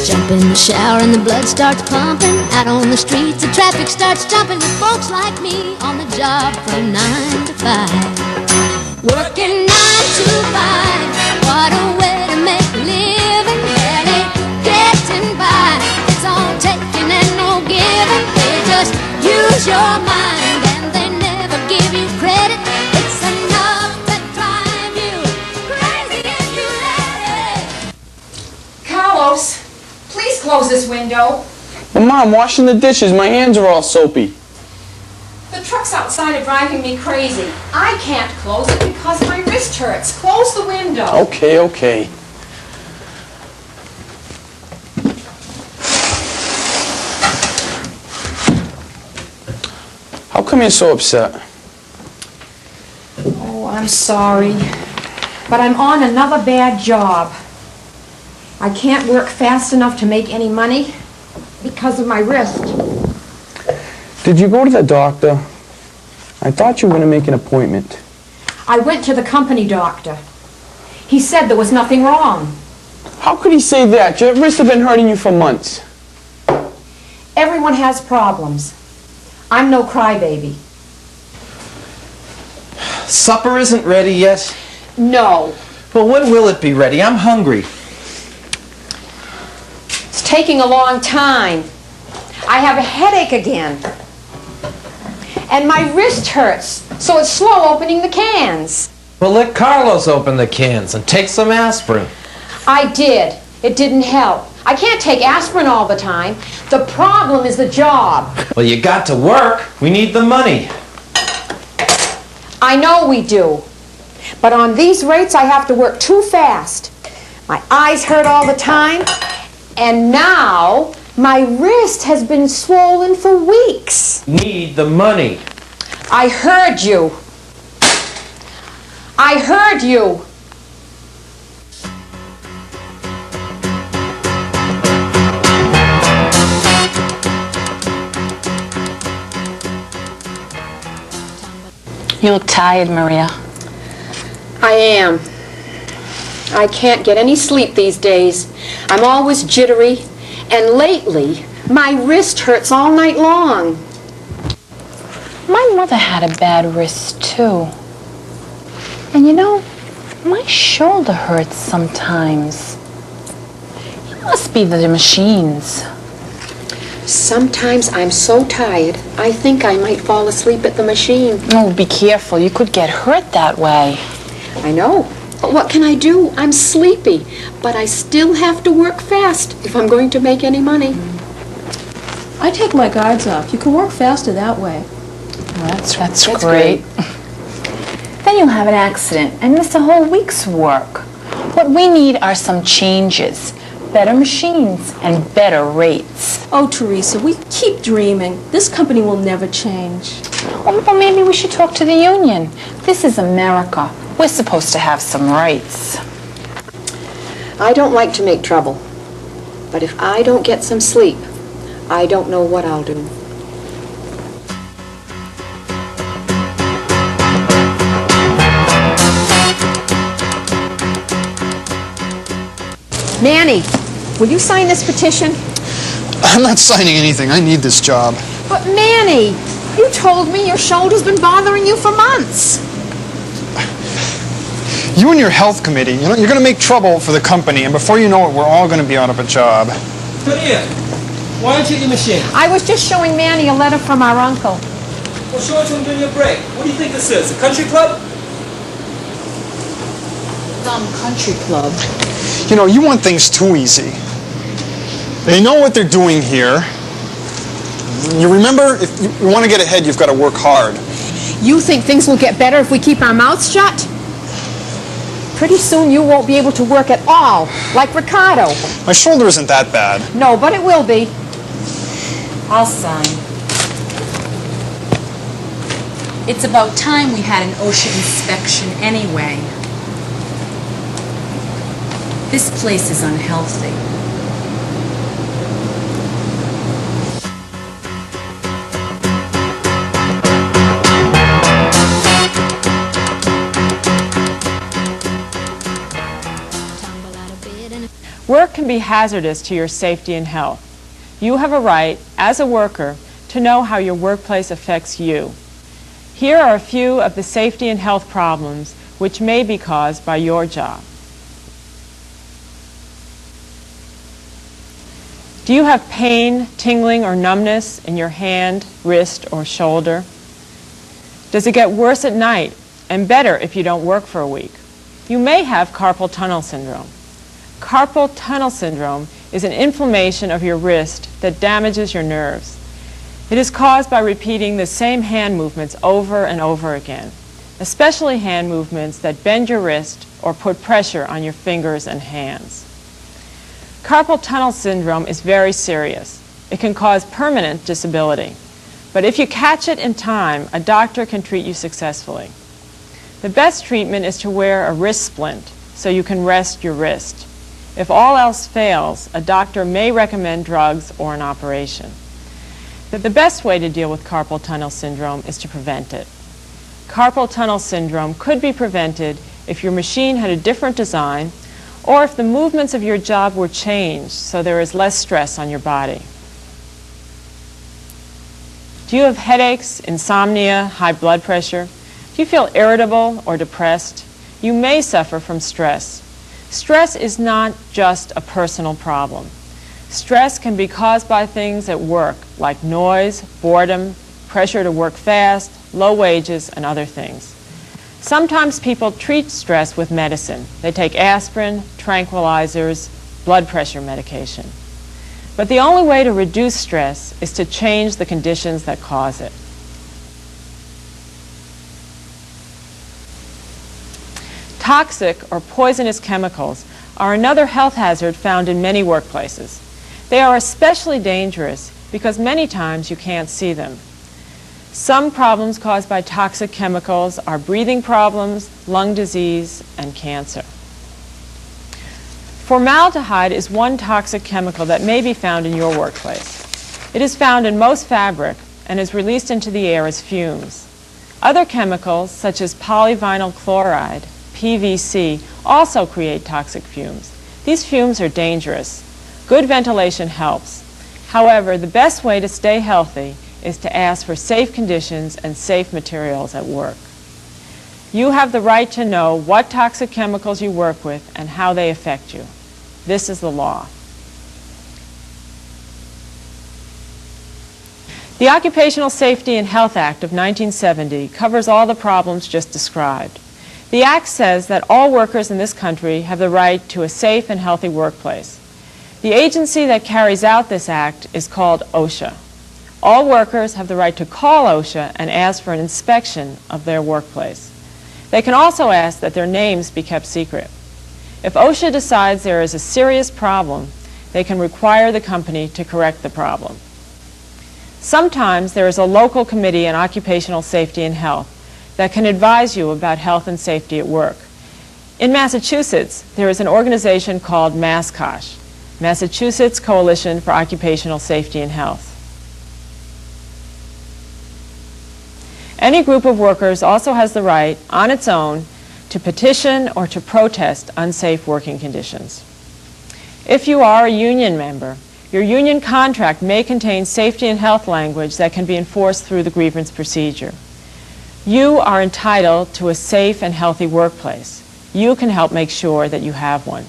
Jump in the shower and the blood starts pumping. Out on the streets, the traffic starts jumping with folks like me on the job from 9 to 5. Working 9 to 5. What a way to make a living. Barely getting by. It's all taking and no giving. They just use your mind and they never give you credit. It's enough to drive you crazy if you let it. Carlos, please close this window. Well, Mom, washing the dishes. My hands are all soapy. The trucks outside are driving me crazy. I can't close it because my wrist hurts. Close the window. Okay, okay. How come you're so upset? Oh, I'm sorry. But I'm on another bad job. I can't work fast enough to make any money because of my wrist. Did you go to the doctor? I thought you were going to make an appointment. I went to the company doctor. He said there was nothing wrong. How could he say that? Your wrists have been hurting you for months. Everyone has problems. I'm no crybaby. Supper isn't ready yet? No. Well, when will it be ready? I'm hungry. It's taking a long time. I have a headache again. And my wrist hurts, so it's slow opening the cans. Well, let Carlos open the cans and take some aspirin. I did. It didn't help. I can't take aspirin all the time. The problem is the job. Well, you got to work. We need the money. I know we do. But on these rates, I have to work too fast. My eyes hurt all the time. And now, my wrist has been swollen for weeks. Need the money. I heard you. I heard you. You look tired, Maria. I am. I can't get any sleep these days. I'm always jittery, and lately, my wrist hurts all night long. My mother had a bad wrist, too. And you know, my shoulder hurts sometimes. It must be the machines. Sometimes I'm so tired, I think I might fall asleep at the machine. Oh, be careful. You could get hurt that way. I know. But what can I do? I'm sleepy. But I still have to work fast if I'm going to make any money. I take my guards off. You can work faster that way. Well, that's great. Then you'll have an accident and miss a whole week's work. What we need are some changes. Better machines and better rates. Oh, Teresa, we keep dreaming. This company will never change. Well, maybe we should talk to the union. This is America. We're supposed to have some rights. I don't like to make trouble. But if I don't get some sleep, I don't know what I'll do. Manny, will you sign this petition? I'm not signing anything. I need this job. But Manny, you told me your shoulder's been bothering you for months. You and your health committee, you're going to make trouble for the company, and before you know it, we're all going to be out of a job. Come here. Why don't you get your machine? I was just showing Manny a letter from our uncle. Well, show it to him during your break. What do you think this is? A country club? Some country club. You know, you want things too easy. They know what they're doing here. You remember, if you want to get ahead, you've got to work hard. You think things will get better if we keep our mouths shut? Pretty soon you won't be able to work at all, like Ricardo. My shoulder isn't that bad. No, but it will be. I'll sign. It's about time we had an OSHA inspection anyway. This place is unhealthy. Work can be hazardous to your safety and health. You have a right, as a worker, to know how your workplace affects you. Here are a few of the safety and health problems which may be caused by your job. Do you have pain, tingling, or numbness in your hand, wrist, or shoulder? Does it get worse at night and better if you don't work for a week? You may have carpal tunnel syndrome. Carpal tunnel syndrome is an inflammation of your wrist that damages your nerves. It is caused by repeating the same hand movements over and over again, especially hand movements that bend your wrist or put pressure on your fingers and hands. Carpal tunnel syndrome is very serious. It can cause permanent disability. But if you catch it in time, a doctor can treat you successfully. The best treatment is to wear a wrist splint so you can rest your wrist. If all else fails, a doctor may recommend drugs or an operation. The best way to deal with carpal tunnel syndrome is to prevent it. Carpal tunnel syndrome could be prevented if your machine had a different design or if the movements of your job were changed so there is less stress on your body. Do you have headaches, insomnia, high blood pressure? Do you feel irritable or depressed? You may suffer from stress. Stress is not just a personal problem. Stress can be caused by things at work, like noise, boredom, pressure to work fast, low wages, and other things. Sometimes people treat stress with medicine. They take aspirin, tranquilizers, blood pressure medication. But the only way to reduce stress is to change the conditions that cause it. Toxic or poisonous chemicals are another health hazard found in many workplaces. They are especially dangerous because many times you can't see them. Some problems caused by toxic chemicals are breathing problems, lung disease, and cancer. Formaldehyde is one toxic chemical that may be found in your workplace. It is found in most fabric and is released into the air as fumes. Other chemicals, such as polyvinyl chloride, PVC, also create toxic fumes. These fumes are dangerous. Good ventilation helps. However, the best way to stay healthy is to ask for safe conditions and safe materials at work. You have the right to know what toxic chemicals you work with and how they affect you. This is the law. The Occupational Safety and Health Act of 1970 covers all the problems just described. The Act says that all workers in this country have the right to a safe and healthy workplace. The agency that carries out this act is called OSHA. All workers have the right to call OSHA and ask for an inspection of their workplace. They can also ask that their names be kept secret. If OSHA decides there is a serious problem, they can require the company to correct the problem. Sometimes there is a local committee on occupational safety and health that can advise you about health and safety at work. In Massachusetts, there is an organization called MASCOSH, Massachusetts Coalition for Occupational Safety and Health. Any group of workers also has the right, on its own, to petition or to protest unsafe working conditions. If you are a union member, your union contract may contain safety and health language that can be enforced through the grievance procedure. You are entitled to a safe and healthy workplace. You can help make sure that you have one.